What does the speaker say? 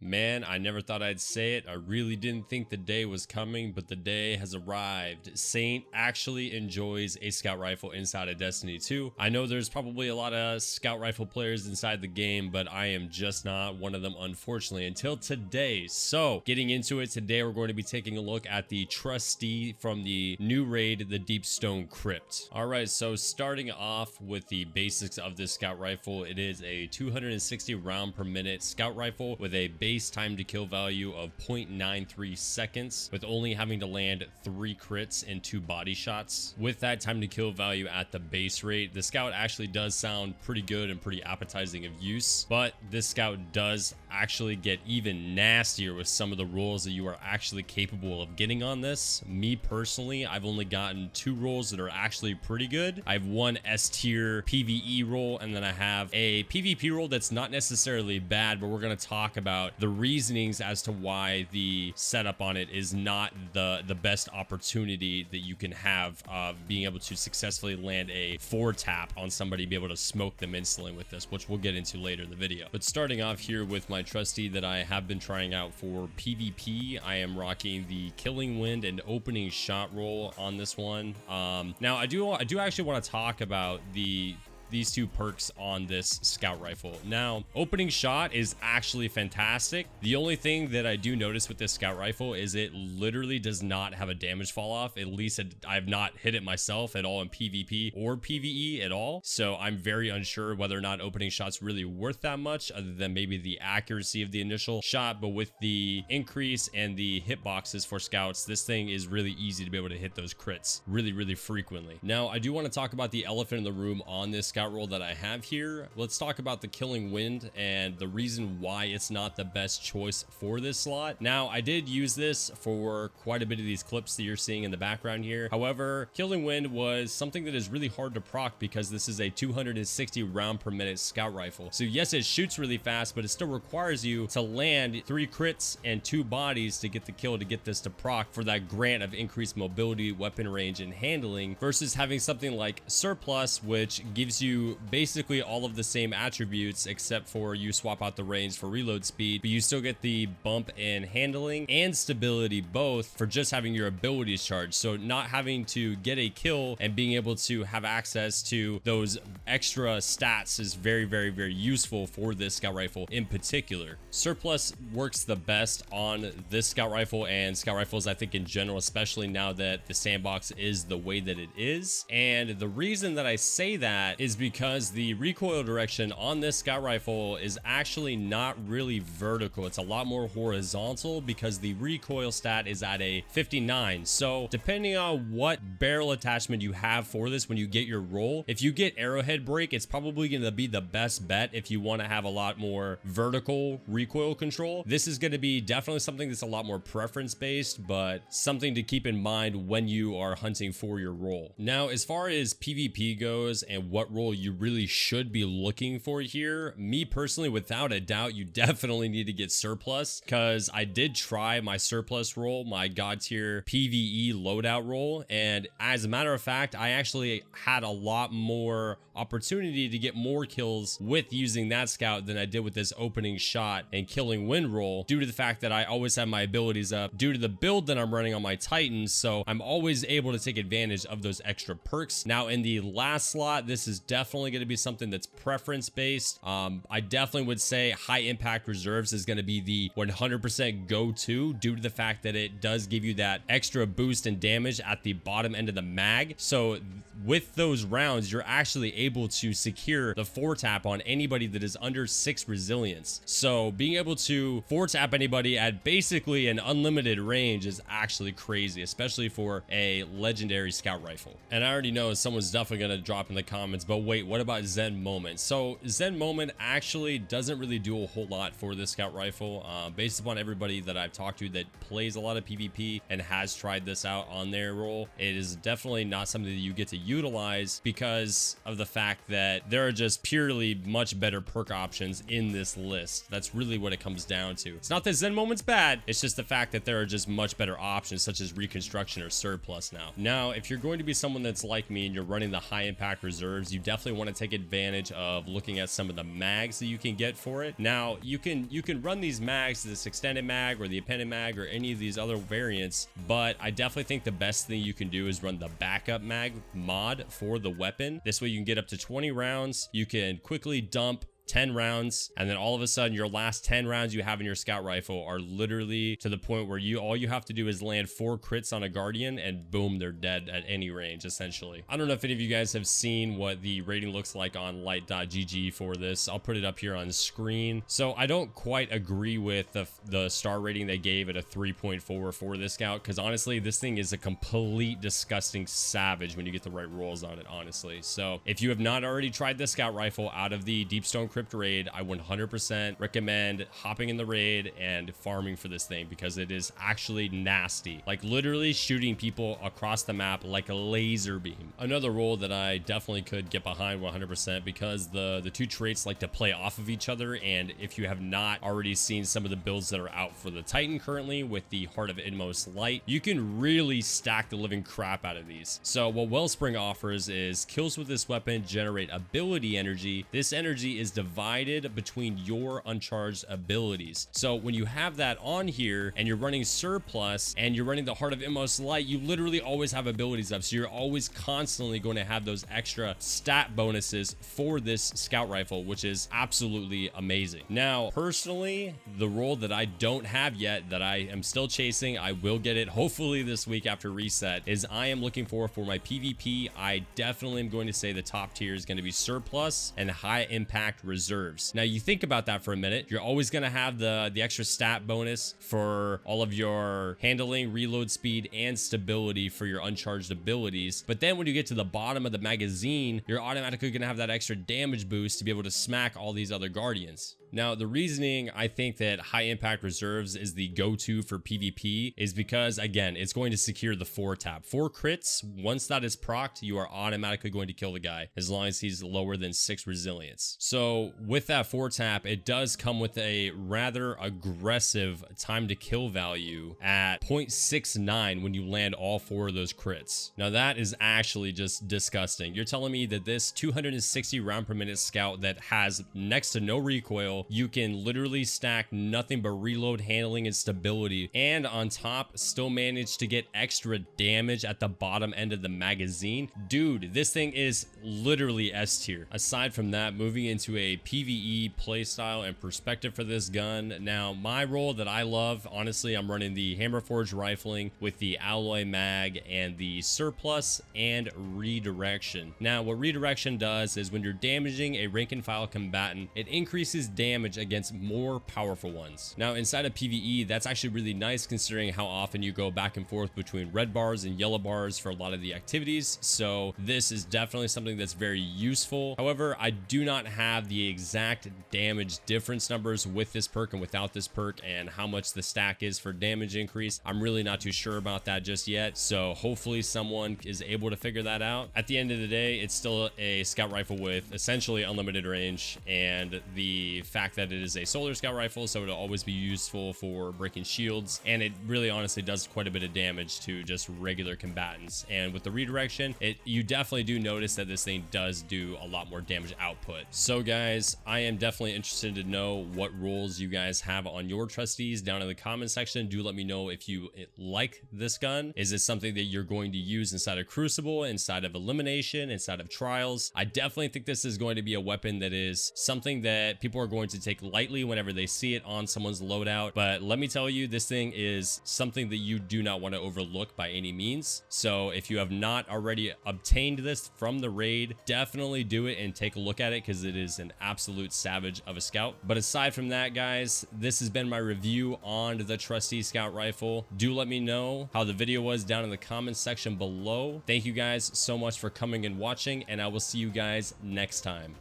Man, I never thought I'd say it. I really didn't think the day was coming, but the day has arrived. Saint actually enjoys a scout rifle inside of Destiny 2. I know there's probably a lot of scout rifle players inside the game, but I am just not one of them, unfortunately, until today. So, getting into it today, we're going to be taking a look at the Trustee from the new raid, the Deep Stone Crypt. Alright, so starting off with the basics of this scout rifle, it is a 260 round per minute scout rifle with a base time to kill value of 0.93 seconds, with only having to land 3 crits and 2 body shots. With that time to kill value at the base rate, the scout actually does sound pretty good and pretty appetizing of use, but this scout does actually get even nastier with some of the rolls that you are actually capable of getting on this. Me personally, I've only gotten 2 rolls that are actually pretty good. I have one S tier PvE roll, and then I have a PvP roll that's not necessarily bad, but we're going to talk about the reasonings as to why the setup on it is not the best opportunity that you can have of being able to successfully land a 4 tap on somebody, be able to smoke them instantly with this, which we'll get into later in the video. But starting off here with my Trustee that I have been trying out for PvP, I am rocking the Killing Wind and Opening Shot roll on this one. Now I do actually want to talk about these 2 perks on this scout rifle. Now, opening shot is actually fantastic. The only thing that I do notice with this scout rifle is it literally does not have a damage fall off. At least I've not hit it myself at all in PvP or PvE at all. So I'm very unsure whether or not opening shot's really worth that much, other than maybe the accuracy of the initial shot. But with the increase and the hitboxes for scouts, this thing is really easy to be able to hit those crits really frequently. Now, I do want to talk about the elephant in the room on this scout roll that I have here. Let's talk about the Killing Wind and the reason why it's not the best choice for this slot. Now, I did use this for quite a bit of these clips that you're seeing in the background here. However, Killing Wind was something that is really hard to proc because this is a 260 round per minute scout rifle. So yes, it shoots really fast, but it still requires you to land 3 crits and 2 bodies to get the kill to get this to proc for that grant of increased mobility, weapon range, and handling, versus having something like Surplus, which gives you basically all of the same attributes except for you swap out the range for reload speed, but you still get the bump in handling and stability both for just having your abilities charged. So not having to get a kill and being able to have access to those extra stats is very useful for this scout rifle in particular. Surplus works the best on this scout rifle and scout rifles, I think, in general, especially now that the sandbox is the way that it is. And the reason that I say that is because the recoil direction on this scout rifle is actually not really vertical. It's a lot more horizontal because the recoil stat is at a 59. So depending on what barrel attachment you have for this when you get your roll, if you get arrowhead brake, it's probably going to be the best bet if you want to have a lot more vertical recoil control. This is going to be definitely something that's a lot more preference based, but something to keep in mind when you are hunting for your roll. Now, as far as PvP goes and what role you really should be looking for here, me personally, without a doubt, you definitely need to get Surplus, because I did try my Surplus roll, my god tier PvE loadout roll, and as a matter of fact, I actually had a lot more opportunity to get more kills with using that scout than I did with this opening shot and Killing Wind roll, due to the fact that I always have my abilities up due to the build that I'm running on my Titans, so I'm always able to take advantage of those extra perks. Now, in the last slot, this is definitely going to be something that's preference based. I definitely would say high impact reserves is going to be the 100% go-to, due to the fact that it does give you that extra boost in damage at the bottom end of the mag. So with those rounds, you're actually able to secure the 4 tap on anybody that is under 6 resilience. So being able to 4 tap anybody at basically an unlimited range is actually crazy, especially for a legendary scout rifle. And I already know someone's definitely going to drop in the comments, but wait, what about Zen Moment? So Zen Moment actually doesn't really do a whole lot for this scout rifle. Based upon everybody that I've talked to that plays a lot of PvP and has tried this out on their roll, it is definitely not something that you get to utilize because of the fact that there are just purely much better perk options in this list. That's really what it comes down to. It's not that Zen Moment's bad, it's just the fact that there are just much better options such as Reconstruction or Surplus now. Now, if you're going to be someone that's like me and you're running the high impact reserves, you definitely definitely want to take advantage of looking at some of the mags that you can get for it. Now, you can run these mags, this extended mag or the appended mag or any of these other variants, but I definitely think the best thing you can do is run the backup mag mod for the weapon. This way you can get up to 20 rounds. You can quickly dump 10 rounds, and then all of a sudden your last 10 rounds you have in your scout rifle are literally to the point where all you have to do is land 4 crits on a guardian and boom, they're dead at any range essentially. I don't know if any of you guys have seen what the rating looks like on light.gg for this. I'll put it up here on the screen. So I don't quite agree with the star rating they gave at a 3.4 for this scout, because honestly this thing is a complete disgusting savage when you get the right rolls on it, honestly. So if you have not already tried this scout rifle out of the Deepstone Crypt raid, I 100% recommend hopping in the raid and farming for this thing, because it is actually nasty, like literally shooting people across the map like a laser beam. Another role that I definitely could get behind 100%, because the two traits like to play off of each other, and if you have not already seen some of the builds that are out for the Titan currently with the Heart of Inmost Light, you can really stack the living crap out of these. So what Wellspring offers is kills with this weapon generate ability energy. This energy is divided between your uncharged abilities. So when you have that on here and you're running surplus and you're running the Heart of Inmost Light, you literally always have abilities up. So you're always constantly going to have those extra stat bonuses for this scout rifle, which is absolutely amazing. Now, personally, the role that I don't have yet that I am still chasing, I will get it hopefully this week after reset, is I am looking for my PvP. I definitely am going to say the top tier is going to be surplus and high impact reserves. Now you think about that for a minute, you're always going to have the extra stat bonus for all of your handling, reload speed, and stability for your uncharged abilities. But then when you get to the bottom of the magazine, you're automatically going to have that extra damage boost to be able to smack all these other guardians. Now, the reasoning I think that high impact reserves is the go-to for PvP is because, again, it's going to secure the 4 tap. 4 crits, once that is procced, you are automatically going to kill the guy as long as he's lower than 6 resilience. So with that 4 tap, it does come with a rather aggressive time to kill value at 0.69 when you land all 4 of those crits. Now that is actually just disgusting. You're telling me that this 260 round per minute scout that has next to no recoil, you can literally stack nothing but reload, handling, and stability, and on top still manage to get extra damage at the bottom end of the magazine? Dude, this thing is literally S tier. Aside from that, moving into a PvE playstyle and perspective for this gun. Now, my role that I love, honestly, I'm running the Hammerforged rifling with the alloy mag and the surplus and redirection. Now, what redirection does is when you're damaging a rank and file combatant, it increases damage against more powerful ones. Now, inside of PvE, that's actually really nice considering how often you go back and forth between red bars and yellow bars for a lot of the activities. So this is definitely something that's very useful. However, I do not have the exact damage difference numbers with this perk and without this perk, and how much the stack is for damage increase. I'm really not too sure about that just yet. So hopefully someone is able to figure that out. At the end of the day, it's still a scout rifle with essentially unlimited range, and the fact that it is a solar scout rifle, so it'll always be useful for breaking shields, and it really honestly does quite a bit of damage to just regular combatants. And with the redirection, you definitely do notice that this thing does do a lot more damage output. So guys, I am definitely interested to know what roles you guys have on your trustees down in the comment section. Do let me know if you like this gun. Is it something that you're going to use inside of Crucible, inside of Elimination, inside of Trials? I definitely think this is going to be a weapon that is something that people are going to take lightly whenever they see it on someone's loadout. But let me tell you, this thing is something that you do not want to overlook by any means. So if you have not already obtained this from the raid, definitely do it and take a look at it, because it is an absolute savage of a scout. But aside from that, guys, this has been my review on the Trustee Scout Rifle. Do let me know how the video was down in the comments section below. Thank you guys so much for coming and watching, and I will see you guys next time.